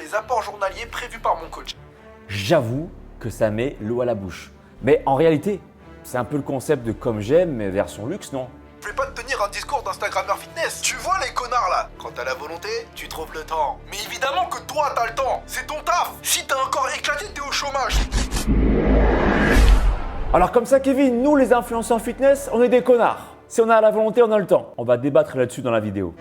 les apports journaliers prévus par mon coach. J'avoue que ça met l'eau à la bouche. Mais en réalité, c'est un peu le concept de comme j'aime, mais version luxe, non? Je vais pas te tenir un discours d'Instagrammeur fitness. Tu vois les connards là? Quand t'as la volonté, tu trouves le temps. Mais évidemment que toi t'as le temps. C'est ton taf. Si t'as encore éclaté, t'es au chômage. Alors comme ça, Kevin, nous les influenceurs fitness, on est des connards. Si on a la volonté, on a le temps. On va débattre là-dessus dans la vidéo.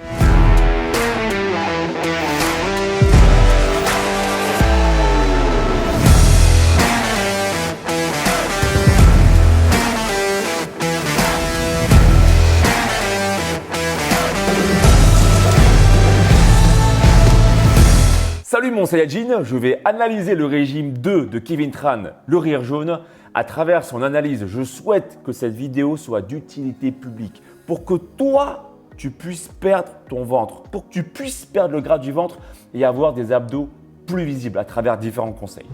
Salut mon Saiyajin, je vais analyser le régime 2 de Kevin Tran, le rire jaune. À travers son analyse, je souhaite que cette vidéo soit d'utilité publique pour que toi, tu puisses perdre ton ventre, pour que tu puisses perdre le gras du ventre et avoir des abdos plus visibles à travers différents conseils.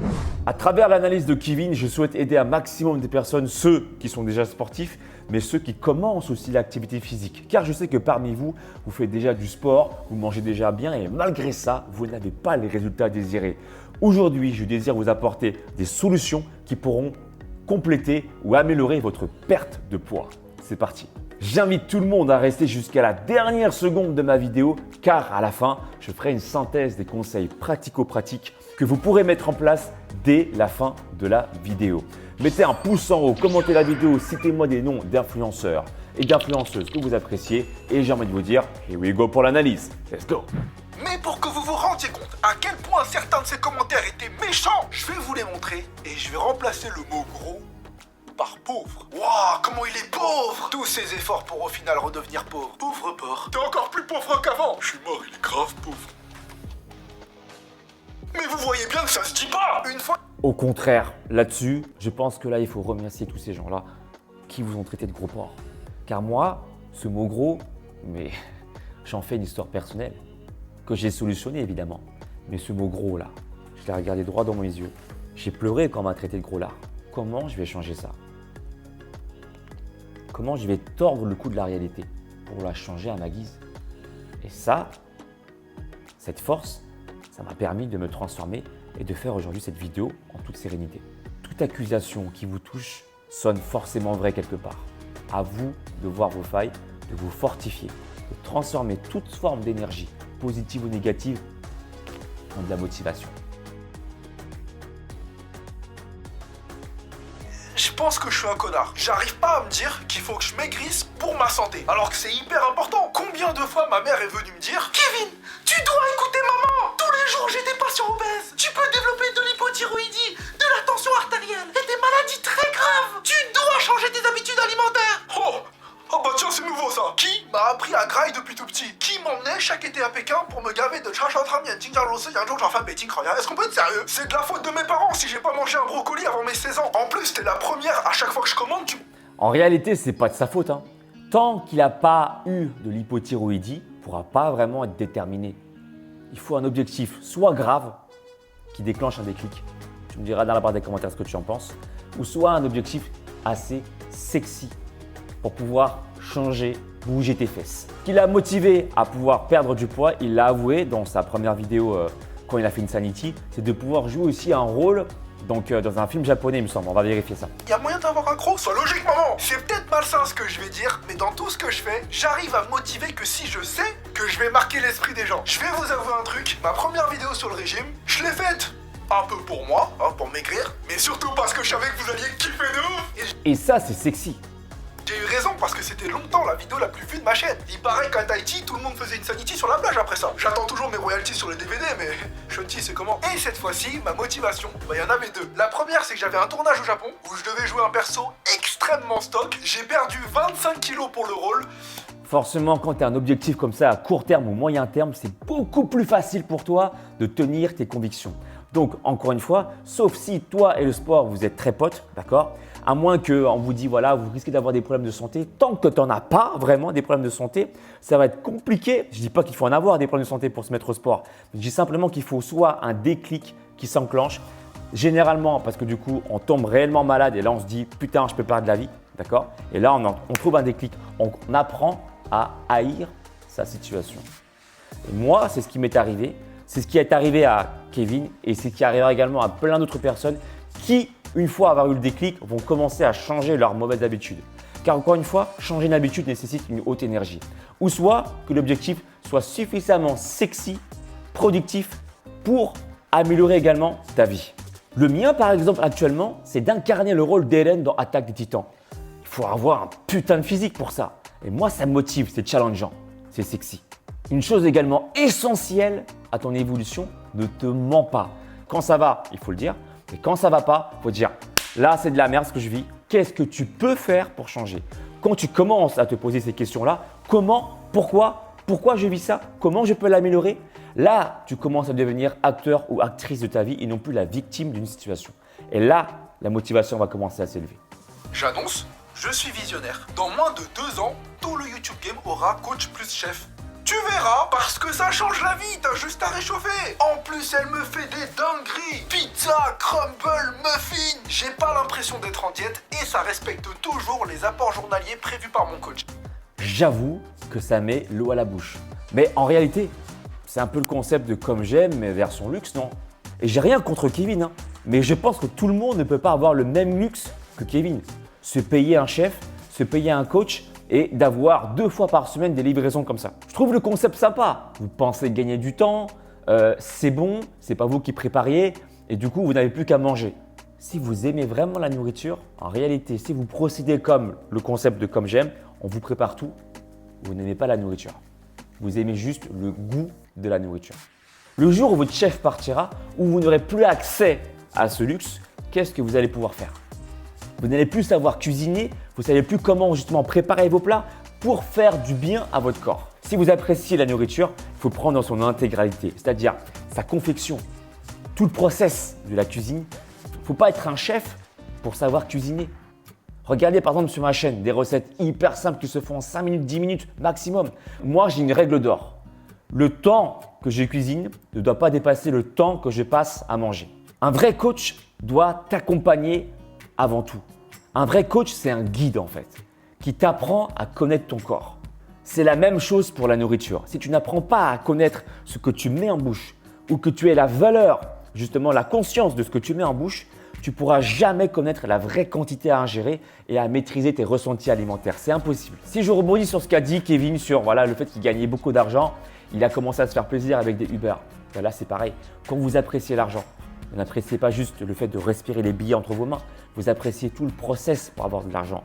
À travers l'analyse de Kevin, je souhaite aider un maximum de personnes, ceux qui sont déjà sportifs, mais ceux qui commencent aussi l'activité physique. Car je sais que parmi vous, vous faites déjà du sport, vous mangez déjà bien et malgré ça, vous n'avez pas les résultats désirés. Aujourd'hui, je désire vous apporter des solutions qui pourront compléter ou améliorer votre perte de poids. C'est parti. J'invite tout le monde à rester jusqu'à la dernière seconde de ma vidéo car à la fin, je ferai une synthèse des conseils pratico-pratiques que vous pourrez mettre en place dès la fin de la vidéo. Mettez un pouce en haut, commentez la vidéo, citez-moi des noms d'influenceurs et d'influenceuses que vous appréciez et j'ai envie de vous dire, here we go pour l'analyse. Let's go! Mais pour que vous vous rendiez compte à quel point certains de ces commentaires étaient méchants, je vais vous les montrer et je vais remplacer le mot gros par pauvre. Waouh, comment il est pauvre! Tous ces efforts pour au final redevenir pauvre. Pauvre porc. T'es encore plus pauvre qu'avant. Je suis mort, il est grave pauvre. Mais vous voyez bien que ça se dit pas! Une fois... Au contraire, là-dessus, je pense que là, il faut remercier tous ces gens-là qui vous ont traité de gros porc. Car moi, ce mot gros, mais j'en fais une histoire personnelle que j'ai solutionnée évidemment. Mais ce mot gros là, je l'ai regardé droit dans mes yeux. J'ai pleuré quand on m'a traité de gros là. Comment je vais changer ça? Comment je vais tordre le cou de la réalité pour la changer à ma guise? Et ça, cette force, ça m'a permis de me transformer et de faire aujourd'hui cette vidéo en toute sérénité. Toute accusation qui vous touche sonne forcément vraie quelque part. À vous de voir vos failles, de vous fortifier, de transformer toute forme d'énergie, positive ou négative, en de la motivation. Je pense que je suis un connard. J'arrive pas à me dire qu'il faut que je maigrisse pour ma santé. Alors que c'est hyper important. Combien de fois ma mère est venue me dire: Kevin, tu dois écouter maman. Tous les jours j'ai des patients obèses. Tu peux développer de l'hypothyroïdie, de la tension artérielle et des maladies très graves. Tu dois changer tes habitudes alimentaires. Oh bah tiens, c'est nouveau ça. Qui m'a appris à grailler depuis tout petit? Qui m'emmenait chaque été à Pékin pour me gaver de Est-ce qu'on peut être sérieux? C'est de la faute de mes parents si j'ai pas mangé un brocoli avant mes 16 ans. En plus, t'es la première à chaque fois que je commande, tu... En réalité, c'est pas de sa faute. Tant qu'il n'a pas eu de l'hypothyroïdie, il ne pourra pas vraiment être déterminé. Il faut un objectif soit grave, qui déclenche un déclic. Tu me diras dans la barre des commentaires ce que tu en penses. Ou soit un objectif assez sexy pour pouvoir changer, bouger tes fesses. Ce qui l'a motivé à pouvoir perdre du poids, il l'a avoué dans sa première vidéo quand il a fait Insanity, c'est de pouvoir jouer aussi un rôle dans un film japonais, il me semble. On va vérifier ça. Y a moyen d'avoir un croc? Sois logique, maman. C'est peut-être malsain ce que je vais dire, mais dans tout ce que je fais, j'arrive à me motiver que si je sais que je vais marquer l'esprit des gens. Je vais vous avouer un truc, ma première vidéo sur le régime, je l'ai faite un peu pour moi, pour maigrir, mais surtout parce que je savais que vous alliez kiffer de ouf. Et ça, c'est sexy. J'ai eu raison parce que c'était longtemps la vidéo la plus vue de ma chaîne. Il paraît qu'à Tahiti, tout le monde faisait Insanity sur la plage après ça. J'attends toujours mes royalties sur les DVD, mais Shunti, c'est comment? Et cette fois-ci, ma motivation, il y en avait deux. La première, c'est que j'avais un tournage au Japon où je devais jouer un perso extrêmement stock. J'ai perdu 25 kilos pour le rôle. Forcément, quand tu as un objectif comme ça à court terme ou moyen terme, c'est beaucoup plus facile pour toi de tenir tes convictions. Donc, encore une fois, sauf si toi et le sport, vous êtes très potes, d'accord? À moins qu'on vous dise, voilà, vous risquez d'avoir des problèmes de santé. Tant que tu n'en as pas vraiment des problèmes de santé, ça va être compliqué. Je ne dis pas qu'il faut en avoir des problèmes de santé pour se mettre au sport. Je dis simplement qu'il faut soit un déclic qui s'enclenche. Généralement, parce que du coup, on tombe réellement malade et là, on se dit, putain, je peux perdre la vie, d'accord? Et là, on trouve un déclic. On apprend à haïr sa situation. Et moi, c'est ce qui m'est arrivé. C'est ce qui est arrivé à Kevin et c'est ce qui arrivera également à plein d'autres personnes qui, une fois avoir eu le déclic, vont commencer à changer leurs mauvaises habitudes. Car encore une fois, changer une habitude nécessite une haute énergie. Ou soit que l'objectif soit suffisamment sexy, productif pour améliorer également ta vie. Le mien par exemple actuellement, c'est d'incarner le rôle d'Eren dans Attaque des Titans. Il faut avoir un putain de physique pour ça. Et moi ça me motive, c'est challengeant, c'est sexy. Une chose également essentielle à ton évolution, ne te mens pas. Quand ça va, il faut le dire. Et quand ça va pas, il faut dire là c'est de la merde ce que je vis. Qu'est-ce que tu peux faire pour changer? Quand tu commences à te poser ces questions-là, comment, pourquoi je vis ça? Comment je peux l'améliorer? Là, tu commences à devenir acteur ou actrice de ta vie et non plus la victime d'une situation. Et là, la motivation va commencer à s'élever. J'annonce, je suis visionnaire. Dans moins de 2 ans, tout le YouTube Game aura coach plus chef. Tu verras, parce que ça change la vie, t'as juste à réchauffer. En plus, elle me fait des dingueries. Pizza, crumble, muffin. J'ai pas l'impression d'être en diète et ça respecte toujours les apports journaliers prévus par mon coach. J'avoue que ça met l'eau à la bouche. Mais en réalité, c'est un peu le concept de comme j'aime, mais version luxe, non? Et j'ai rien contre Kevin, hein, mais je pense que tout le monde ne peut pas avoir le même luxe que Kevin. Se payer un chef, se payer un coach et d'avoir 2 fois par semaine des livraisons comme ça. Je trouve le concept sympa. Vous pensez gagner du temps, c'est bon, c'est pas vous qui prépariez et du coup vous n'avez plus qu'à manger. Si vous aimez vraiment la nourriture, en réalité, si vous procédez comme le concept de comme j'aime, on vous prépare tout, vous n'aimez pas la nourriture. Vous aimez juste le goût de la nourriture. Le jour où votre chef partira, où vous n'aurez plus accès à ce luxe, qu'est-ce que vous allez pouvoir faire? Vous n'allez plus savoir cuisiner, vous ne savez plus comment justement préparer vos plats pour faire du bien à votre corps. Si vous appréciez la nourriture, il faut prendre dans son intégralité, c'est-à-dire sa confection, tout le process de la cuisine. Il ne faut pas être un chef pour savoir cuisiner. Regardez par exemple sur ma chaîne des recettes hyper simples qui se font en 5 minutes, 10 minutes maximum. Moi, j'ai une règle d'or. Le temps que je cuisine ne doit pas dépasser le temps que je passe à manger. Un vrai coach doit t'accompagner avant tout. Un vrai coach, c'est un guide en fait, qui t'apprend à connaître ton corps. C'est la même chose pour la nourriture. Si tu n'apprends pas à connaître ce que tu mets en bouche ou que tu aies la valeur, justement la conscience de ce que tu mets en bouche, tu ne pourras jamais connaître la vraie quantité à ingérer et à maîtriser tes ressentis alimentaires. C'est impossible. Si je rebondis sur ce qu'a dit Kevin sur le fait qu'il gagnait beaucoup d'argent, il a commencé à se faire plaisir avec des Uber. Ben là, c'est pareil. Quand vous appréciez l'argent, vous n'appréciez pas juste le fait de respirer les billets entre vos mains. Vous appréciez tout le process pour avoir de l'argent.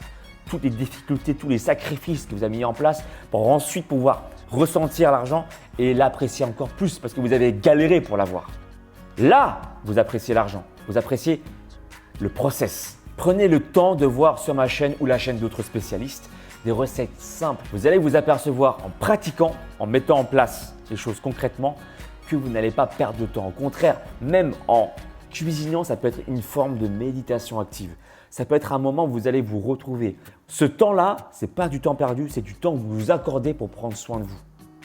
Toutes les difficultés, tous les sacrifices que vous avez mis en place pour ensuite pouvoir ressentir l'argent et l'apprécier encore plus parce que vous avez galéré pour l'avoir. Là, vous appréciez l'argent. Vous appréciez le process. Prenez le temps de voir sur ma chaîne ou la chaîne d'autres spécialistes des recettes simples. Vous allez vous apercevoir en pratiquant, en mettant en place les choses concrètement, que vous n'allez pas perdre de temps. Au contraire, même en cuisinant, ça peut être une forme de méditation active. Ça peut être un moment où vous allez vous retrouver. Ce temps-là, ce n'est pas du temps perdu, c'est du temps que vous vous accordez pour prendre soin de vous.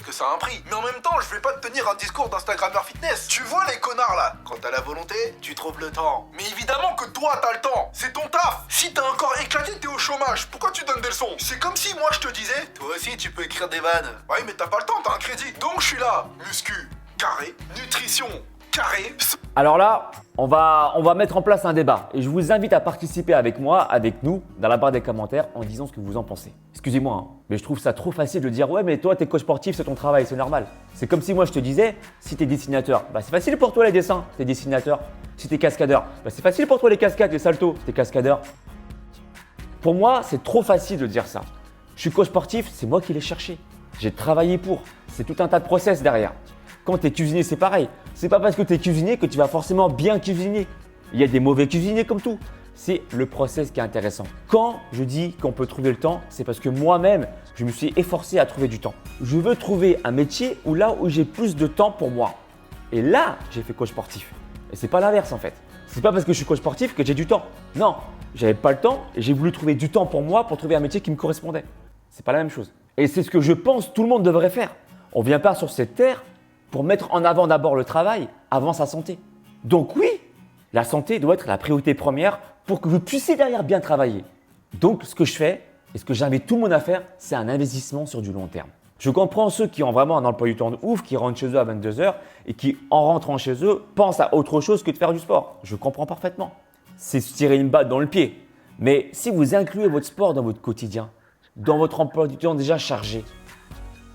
Que ça a un prix. Mais en même temps, je vais pas te tenir un discours d'Instagrammeur fitness. Tu vois les connards là, quand t'as la volonté, tu trouves le temps. Mais évidemment que toi t'as le temps, c'est ton taf. Si t'as encore éclaté, t'es au chômage. Pourquoi tu donnes des leçons? C'est comme si moi je te disais, toi aussi tu peux écrire des vannes. Ouais mais t'as pas le temps, t'as un crédit. Donc je suis là, muscu, carré, nutrition, carré. Alors là, on va mettre en place un débat et je vous invite à participer avec moi, avec nous, dans la barre des commentaires en disant ce que vous en pensez. Excusez-moi, hein, mais je trouve ça trop facile de dire « Ouais, mais toi, t'es coach sportif, c'est ton travail, c'est normal. » C'est comme si moi, je te disais, si t'es dessinateur, bah, c'est facile pour toi les dessins, t'es dessinateur. Si t'es cascadeur, bah, c'est facile pour toi les cascades, les saltos, t'es cascadeur. Pour moi, c'est trop facile de dire ça. Je suis coach sportif, c'est moi qui l'ai cherché. J'ai travaillé pour. C'est tout un tas de process derrière. Quand tu es cuisinier, c'est pareil. C'est pas parce que tu es cuisinier que tu vas forcément bien cuisiner. Il y a des mauvais cuisiniers comme tout. C'est le process qui est intéressant. Quand je dis qu'on peut trouver le temps, c'est parce que moi-même, je me suis efforcé à trouver du temps. Je veux trouver un métier où j'ai plus de temps pour moi. Et là, j'ai fait coach sportif. Et c'est pas l'inverse en fait. C'est pas parce que je suis coach sportif que j'ai du temps. Non, j'avais pas le temps et j'ai voulu trouver du temps pour moi pour trouver un métier qui me correspondait. C'est pas la même chose. Et c'est ce que je pense tout le monde devrait faire. On vient pas sur cette terre pour mettre en avant d'abord le travail avant sa santé. Donc oui, la santé doit être la priorité première pour que vous puissiez derrière bien travailler. Donc ce que je fais et ce que j'invite tout le monde à faire, c'est un investissement sur du long terme. Je comprends ceux qui ont vraiment un emploi du temps de ouf, qui rentrent chez eux à 22 h et qui, en rentrant chez eux, pensent à autre chose que de faire du sport. Je comprends parfaitement. C'est se tirer une balle dans le pied. Mais si vous incluez votre sport dans votre quotidien, dans votre emploi du temps déjà chargé,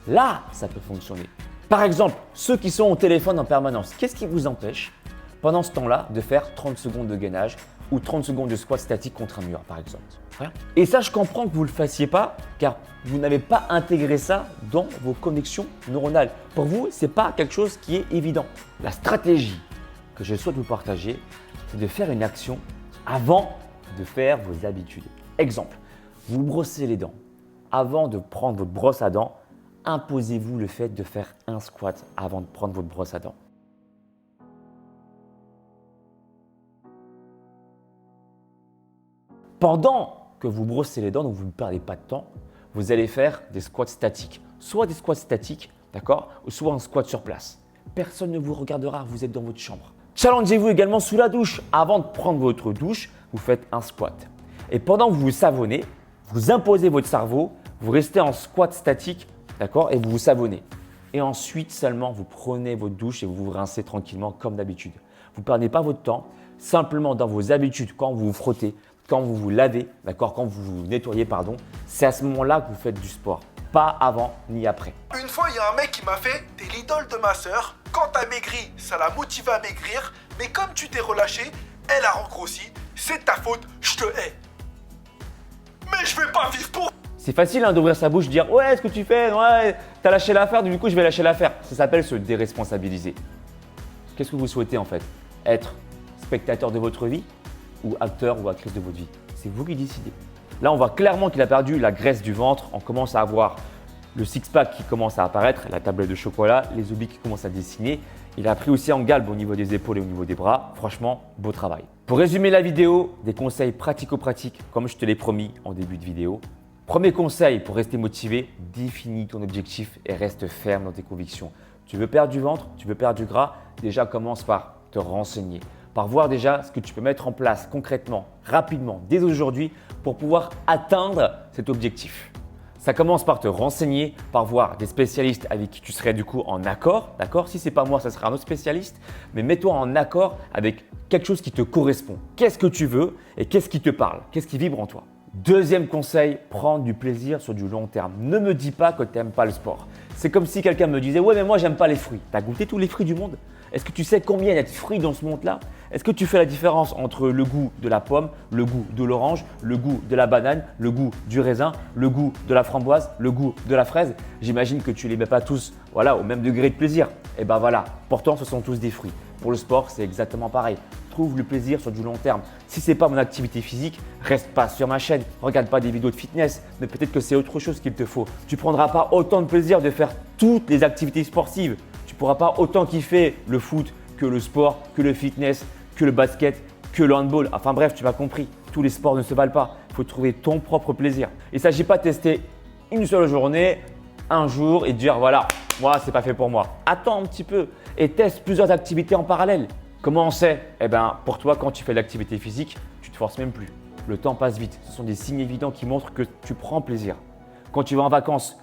là, ça peut fonctionner. Par exemple, ceux qui sont au téléphone en permanence, qu'est-ce qui vous empêche pendant ce temps-là de faire 30 secondes de gainage ou 30 secondes de squat statique contre un mur, par exemple? Rien. Et ça, je comprends que vous ne le fassiez pas car vous n'avez pas intégré ça dans vos connexions neuronales. Pour vous, ce n'est pas quelque chose qui est évident. La stratégie que je souhaite vous partager, c'est de faire une action avant de faire vos habitudes. Exemple, vous brossez les dents. Avant de prendre votre brosse à dents, imposez-vous le fait de faire un squat avant de prendre votre brosse à dents. Pendant que vous brossez les dents, donc vous ne perdez pas de temps, vous allez faire des squats statiques. Soit des squats statiques, d'accord, ou soit un squat sur place. Personne ne vous regardera, vous êtes dans votre chambre. Challengez-vous également sous la douche. Avant de prendre votre douche, vous faites un squat. Et pendant que vous vous savonnez, vous imposez votre cerveau, vous restez en squat statique, d'accord, et vous vous savonnez. Et ensuite seulement, vous prenez votre douche et vous vous rincez tranquillement comme d'habitude. Vous ne perdez pas votre temps, simplement dans vos habitudes, quand vous vous frottez, quand vous vous lavez, d'accord, quand vous vous nettoyez, pardon, c'est à ce moment-là que vous faites du sport. Pas avant ni après. Une fois, il y a un mec qui m'a fait « T'es l'idole de ma sœur. Quand t'as maigri, ça l'a motivée à maigrir. Mais comme tu t'es relâché, elle a regrossi. C'est ta faute, je te hais. Mais je vais pas vivre pour... » C'est facile hein, d'ouvrir sa bouche, de dire « Ouais, ce que tu fais, ouais, t'as lâché l'affaire, du coup je vais lâcher l'affaire. » Ça s'appelle se déresponsabiliser. Qu'est-ce que vous souhaitez en fait? Être spectateur de votre vie ou acteur ou actrice de votre vie? C'est vous qui décidez. Là, on voit clairement qu'il a perdu la graisse du ventre. On commence à avoir le six-pack qui commence à apparaître, la tablette de chocolat, les obliques qui commencent à dessiner. Il a pris aussi en galbe au niveau des épaules et au niveau des bras. Franchement, beau travail. Pour résumer la vidéo, des conseils pratico-pratiques comme je te l'ai promis en début de vidéo. Premier conseil pour rester motivé, définis ton objectif et reste ferme dans tes convictions. Tu veux perdre du ventre, tu veux perdre du gras, déjà commence par te renseigner, par voir déjà ce que tu peux mettre en place concrètement, rapidement, dès aujourd'hui pour pouvoir atteindre cet objectif. Ça commence par te renseigner, par voir des spécialistes avec qui tu serais du coup en accord, d'accord? Si ce n'est pas moi, ça sera un autre spécialiste, mais mets-toi en accord avec quelque chose qui te correspond. Qu'est-ce que tu veux et qu'est-ce qui te parle? Qu'est-ce qui vibre en toi? Deuxième conseil, prendre du plaisir sur du long terme. Ne me dis pas que tu n'aimes pas le sport. C'est comme si quelqu'un me disait « Ouais, mais moi, j'aime pas les fruits. » Tu as goûté tous les fruits du monde? Est-ce que tu sais combien il y a de fruits dans ce monde-là? Est-ce que tu fais la différence entre le goût de la pomme, le goût de l'orange, le goût de la banane, le goût du raisin, le goût de la framboise, le goût de la fraise? J'imagine que tu ne les mets pas tous au même degré de plaisir. Et ben voilà, pourtant ce sont tous des fruits. Pour le sport, c'est exactement pareil. Trouve le plaisir sur du long terme. Si ce n'est pas mon activité physique, reste pas sur ma chaîne, regarde pas des vidéos de fitness, mais peut-être que c'est autre chose qu'il te faut. Tu ne prendras pas autant de plaisir de faire toutes les activités sportives. Tu ne pourras pas autant kiffer le foot que le sport, que le fitness, que le basket, que le handball. Enfin bref, tu m'as compris, tous les sports ne se valent pas. Il faut trouver ton propre plaisir. Il ne s'agit pas de tester une seule journée, un jour et de dire voilà, moi, c'est pas fait pour moi. Attends un petit peu et teste plusieurs activités en parallèle. Comment on sait? Eh bien, pour toi, quand tu fais de l'activité physique, tu ne te forces même plus. Le temps passe vite. Ce sont des signes évidents qui montrent que tu prends plaisir. Quand tu vas en vacances,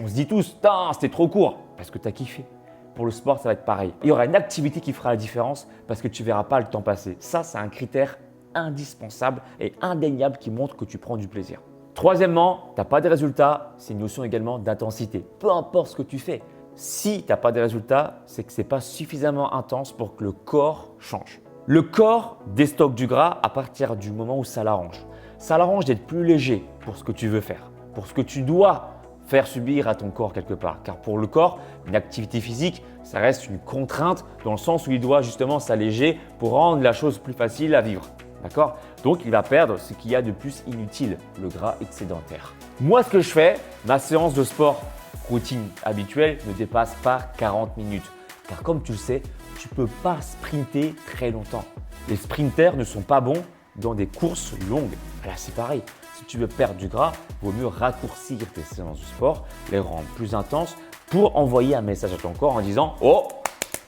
on se dit tous, c'était trop court parce que tu as kiffé. Pour le sport, ça va être pareil. Il y aura une activité qui fera la différence parce que tu ne verras pas le temps passer. Ça, c'est un critère indispensable et indéniable qui montre que tu prends du plaisir. Troisièmement, tu n'as pas de résultats, c'est une notion également d'intensité. Peu importe ce que tu fais, si tu n'as pas de résultats, c'est que ce n'est pas suffisamment intense pour que le corps change. Le corps déstocke du gras à partir du moment où ça l'arrange. Ça l'arrange d'être plus léger pour ce que tu veux faire, pour ce que tu dois faire subir à ton corps quelque part. Car pour le corps, une activité physique, ça reste une contrainte dans le sens où il doit justement s'alléger pour rendre la chose plus facile à vivre. D'accord? Donc, il va perdre ce qu'il y a de plus inutile, le gras excédentaire. Moi, ce que je fais, ma séance de sport routine habituelle ne dépasse pas 40 minutes. Car comme tu le sais, tu ne peux pas sprinter très longtemps. Les sprinters ne sont pas bons dans des courses longues. Là, c'est pareil. Si tu veux perdre du gras, il vaut mieux raccourcir tes séances de sport, les rendre plus intenses pour envoyer un message à ton corps en disant « Oh,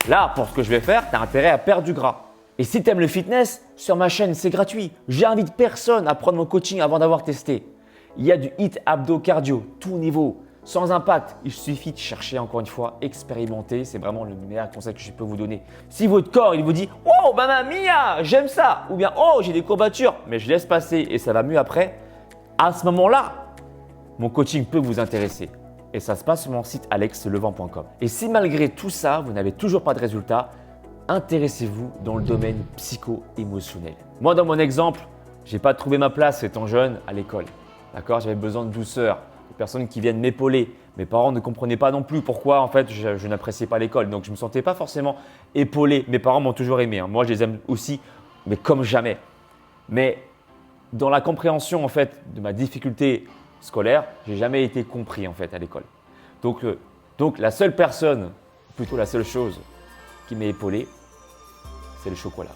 là, pour ce que je vais faire, tu as intérêt à perdre du gras. » Et si tu aimes le fitness, sur ma chaîne, c'est gratuit. J'invite personne à prendre mon coaching avant d'avoir testé. Il y a du HIIT abdo cardio, tout niveau, sans impact. Il suffit de chercher, encore une fois, expérimenter. C'est vraiment le meilleur conseil que je peux vous donner. Si votre corps, il vous dit « Oh, mamma mia, j'aime ça » ou bien « Oh, j'ai des courbatures, mais je laisse passer et ça va mieux après », à ce moment-là, mon coaching peut vous intéresser. Et ça se passe sur mon site alexlevent.com. Et si malgré tout ça, vous n'avez toujours pas de résultat, intéressez-vous dans le domaine psycho-émotionnel. Moi, dans mon exemple, je n'ai pas trouvé ma place étant jeune à l'école. D'accord, j'avais besoin de douceur, de personnes qui viennent m'épauler. Mes parents ne comprenaient pas non plus pourquoi en fait je n'appréciais pas l'école. Donc je ne me sentais pas forcément épaulé. Mes parents m'ont toujours aimé. Moi, je les aime aussi, mais comme jamais. Mais dans la compréhension en fait de ma difficulté scolaire, j'ai jamais été compris en fait à l'école. Donc la seule personne, plutôt la seule chose qui m'est épaulé, c'est le chocolat.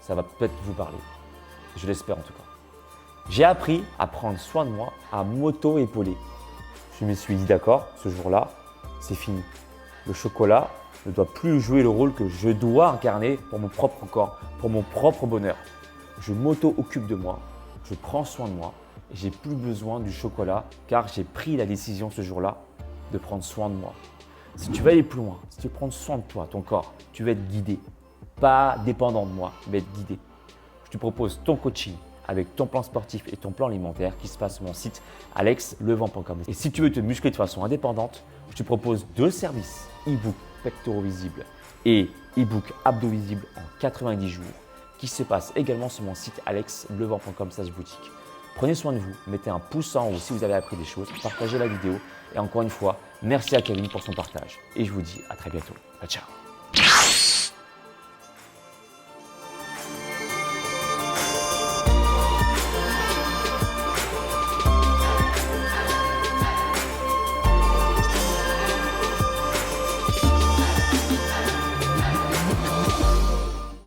Ça va peut-être vous parler. Je l'espère en tout cas. J'ai appris à prendre soin de moi, à m'auto-épauler. Je me suis dit d'accord, ce jour-là, c'est fini. Le chocolat ne doit plus jouer le rôle que je dois incarner pour mon propre corps, pour mon propre bonheur. Je m'auto-occupe de moi, je prends soin de moi et j'ai plus besoin du chocolat car j'ai pris la décision ce jour-là de prendre soin de moi. Si tu veux aller plus loin, si tu veux prendre soin de toi, ton corps, tu veux être guidé, pas dépendant de moi, mais être guidé. Je te propose ton coaching avec ton plan sportif et ton plan alimentaire qui se passe sur mon site alexlevent.com. Et si tu veux te muscler de façon indépendante, je te propose 2 services, e-book pectoraux visibles et e-book abdos visibles en 90 jours qui se passe également sur mon site alexlevent.com/boutique. Prenez soin de vous, mettez un pouce en haut si vous avez appris des choses, partagez la vidéo et encore une fois, merci à Kevin pour son partage et je vous dis à très bientôt. Ciao.